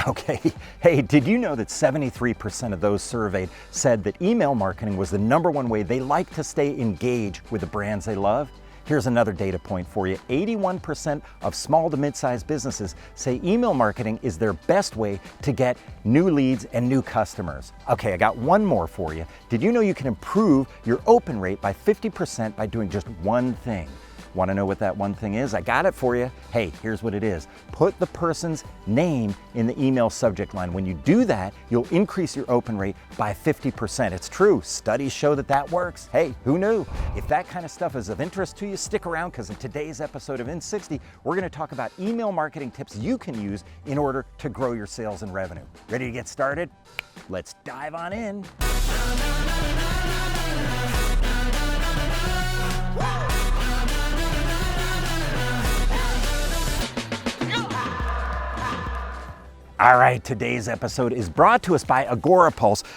Okay, hey, did you know that 73% of those surveyed said that email marketing was the #1 way they like to stay engaged with the brands they love? Here's another data point for you. 81% of small to mid-sized businesses say email marketing is their best way to get new leads and new customers. Okay, I got one more for you. Did you know you can improve your open rate by 50% by doing just one thing? Want to know what that one thing is? I got it for you. Hey, here's what it is. Put the person's name in the email subject line. When you do that, you'll increase your open rate by 50%. It's true. Studies show that that works. Hey, who knew? If that kind of stuff is of interest to you, stick around, because in today's episode of In 60, we're going to talk about email marketing tips you can use in order to grow your sales and revenue. Ready to get started? Let's dive on in. All right, today's episode is brought to us by Agora.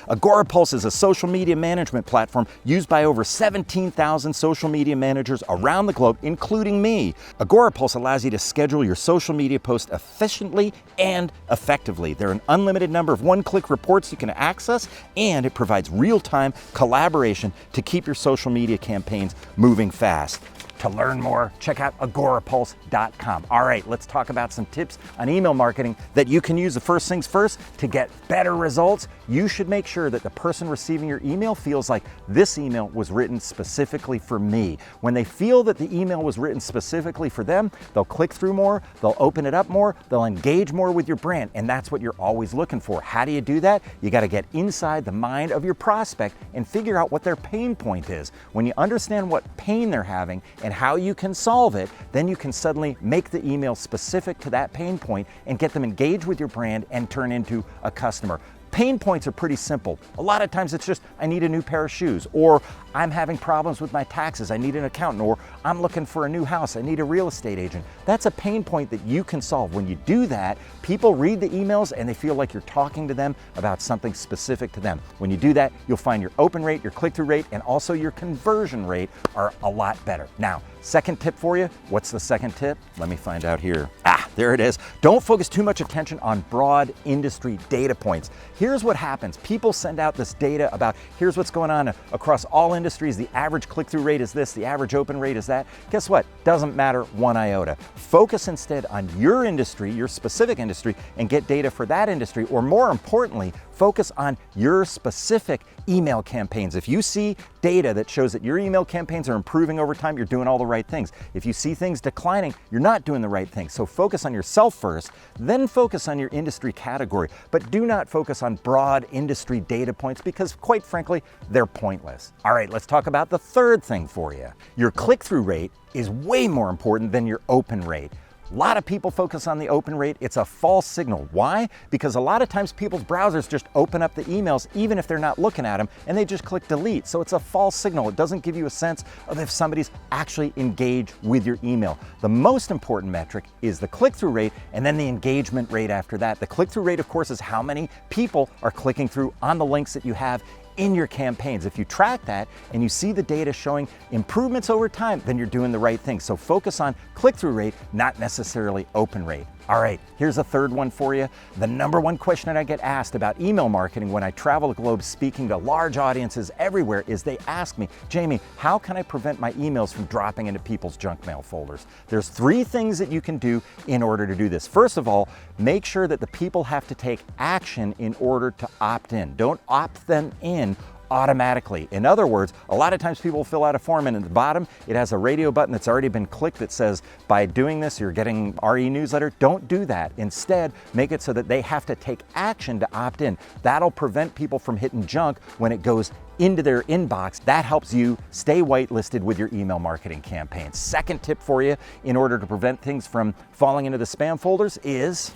Agora is a social media management platform used by over 17,000 social media managers around the globe, including me. Agora allows you to schedule your social media posts efficiently and effectively. There are an unlimited number of one-click reports you can access, and it provides real-time collaboration to keep your social media campaigns moving fast. To learn more, check out agorapulse.com. All right, let's talk about some tips on email marketing that you can use. The first things first, to get better results, you should make sure that the person receiving your email feels like this email was written specifically for me. When they feel that the email was written specifically for them, they'll click through more, they'll open it up more, they'll engage more with your brand, and that's what you're always looking for. How do you do that? You got to get inside the mind of your prospect and figure out what their pain point is. When you understand what pain they're having and how you can solve it, then you can suddenly make the email specific to that pain point and get them engaged with your brand and turn into a customer. Pain points are pretty simple. A lot of times it's just, I need a new pair of shoes, or I'm having problems with my taxes, I need an accountant, or I'm looking for a new house, I need a real estate agent. That's a pain point that you can solve. When you do that, people read the emails and they feel like you're talking to them about something specific to them. When you do that, you'll find your open rate, your click-through rate, and also your conversion rate are a lot better. Now, second tip for you. What's the second tip? Let me find out here. There it is. Don't focus too much attention on broad industry data points. Here's what happens. People send out this data about here's what's going on across all industries. The average click-through rate is this, the average open rate is that. Guess what? Doesn't matter one iota. Focus instead on your industry, your specific industry, and get data for that industry, or more importantly, focus on your specific email campaigns. If you see data that shows that your email campaigns are improving over time, you're doing all the right things. If you see things declining, you're not doing the right thing. So focus on yourself first, then focus on your industry category. But do not focus on broad industry data points, because quite frankly, they're pointless. All right, let's talk about the third thing for you. Your click-through rate is way more important than your open rate. A lot of people focus on the open rate. It's a false signal. Why? Because a lot of times people's browsers just open up the emails even if they're not looking at them, and they just click delete. So it's a false signal. It doesn't give you a sense of if somebody's actually engaged with your email. The most important metric is the click-through rate, and then the engagement rate after that. The click-through rate, of course, is how many people are clicking through on the links that you have in your campaigns. If you track that and you see the data showing improvements over time, then you're doing the right thing. So focus on click-through rate, not necessarily open rate. All right, here's a third one for you. The #1 question that I get asked about email marketing when I travel the globe speaking to large audiences everywhere is they ask me, Jamie, how can I prevent my emails from dropping into people's junk mail folders? There's 3 things that you can do in order to do this. First of all, make sure that the people have to take action in order to opt in. Don't opt them in automatically. In other words, a lot of times people fill out a form and at the bottom it has a radio button that's already been clicked that says, by doing this you're getting our e-newsletter. Don't do that. Instead, make it so that they have to take action to opt in. That'll prevent people from hitting junk when it goes into their inbox. That helps you stay whitelisted with your email marketing campaign. Second tip for you in order to prevent things from falling into the spam folders is,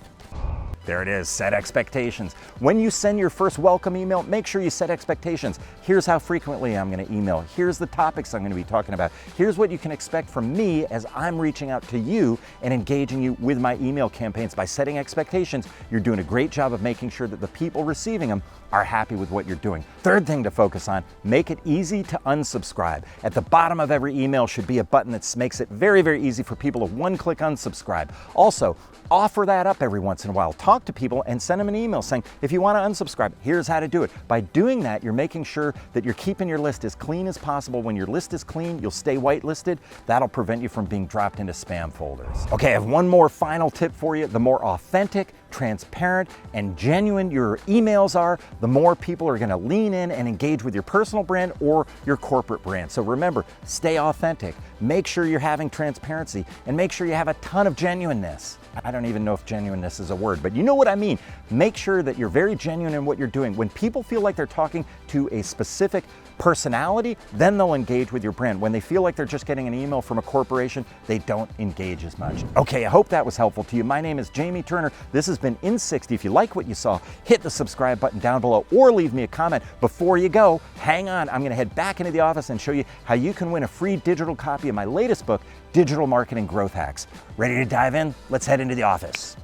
there it is, set expectations. When you send your first welcome email, make sure you set expectations. Here's how frequently I'm going to email. Here's the topics I'm going to be talking about. Here's what you can expect from me as I'm reaching out to you and engaging you with my email campaigns. By setting expectations, you're doing a great job of making sure that the people receiving them are happy with what you're doing. Third thing to focus on, make it easy to unsubscribe. At the bottom of every email should be a button that makes it very, very easy for people to one-click unsubscribe. Also, offer that up every once in a while. Talk talk to people and send them an email saying, if you want to unsubscribe, here's how to do it. By doing that, you're making sure that you're keeping your list as clean as possible. When your list is clean, you'll stay whitelisted. That'll prevent you from being dropped into spam folders. Okay, I have one more final tip for you. The more authentic, transparent, and genuine your emails are, the more people are going to lean in and engage with your personal brand or your corporate brand. So remember, stay authentic, make sure you're having transparency, and make sure you have a ton of genuineness. I don't even know if genuineness is a word, but you know what I mean. Make sure that you're very genuine in what you're doing. When people feel like they're talking to a specific personality, then they'll engage with your brand. When they feel like they're just getting an email from a corporation, they don't engage as much. Okay, I hope that was helpful to you. My name is Jamie Turner. This has been In 60. If you like what you saw, hit the subscribe button down below or leave me a comment. Before you go, hang on. I'm going to head back into the office and show you how you can win a free digital copy of my latest book, Digital Marketing Growth Hacks. Ready to dive in? Let's head into the office.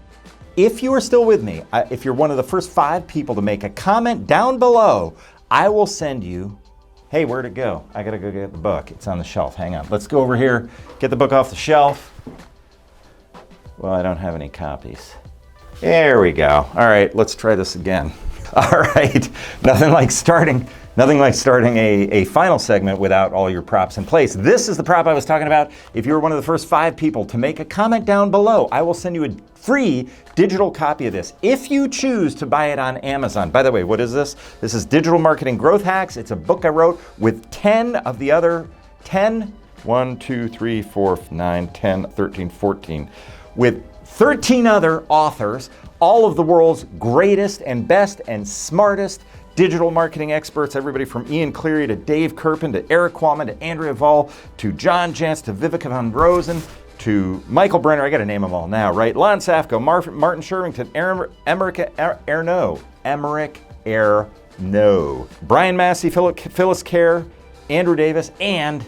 If you are still with me, if you're one of the first 5 people to make a comment down below, I will send you. Hey, where'd it go? I gotta go get the book. It's on the shelf. Hang on. Let's go over here, get the book off the shelf. Well, I don't have any copies. There we go. All right, let's try this again. All right, nothing like starting a final segment without all your props in place. This is the prop I was talking about. If you're one of the first 5 people to make a comment down below, I will send you a free digital copy of this if you choose to buy it on Amazon. By the way, what is this? This is Digital Marketing Growth Hacks. It's a book I wrote with 10 of the other 10, 1, 2, 3, 4, 9, 10, 13, 14, with 13 other authors, all of the world's greatest and best and smartest digital marketing experts, everybody from Ian Cleary to Dave Kerpen to Eric Qualman to Andrea Vall to John Jantz to Vivica von Rosen to Michael Brenner. I got to name them all now, right? Lon Safko, Martin Shervington, Emmerich Erno, Brian Massey, Phyllis Kerr, Andrew Davis, and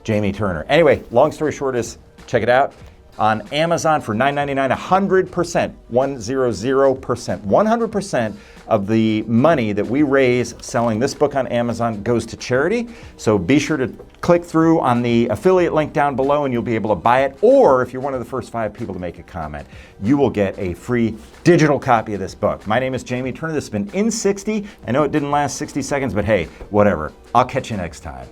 Jamie Turner. Anyway, long story short is, check it out. On Amazon for $9.99, 100%, 100% of the money that we raise selling this book on Amazon goes to charity. So be sure to click through on the affiliate link down below and you'll be able to buy it. Or if you're one of the first 5 people to make a comment, you will get a free digital copy of this book. My name is Jamie Turner. This has been In 60. I know it didn't last 60 seconds, but hey, whatever. I'll catch you next time.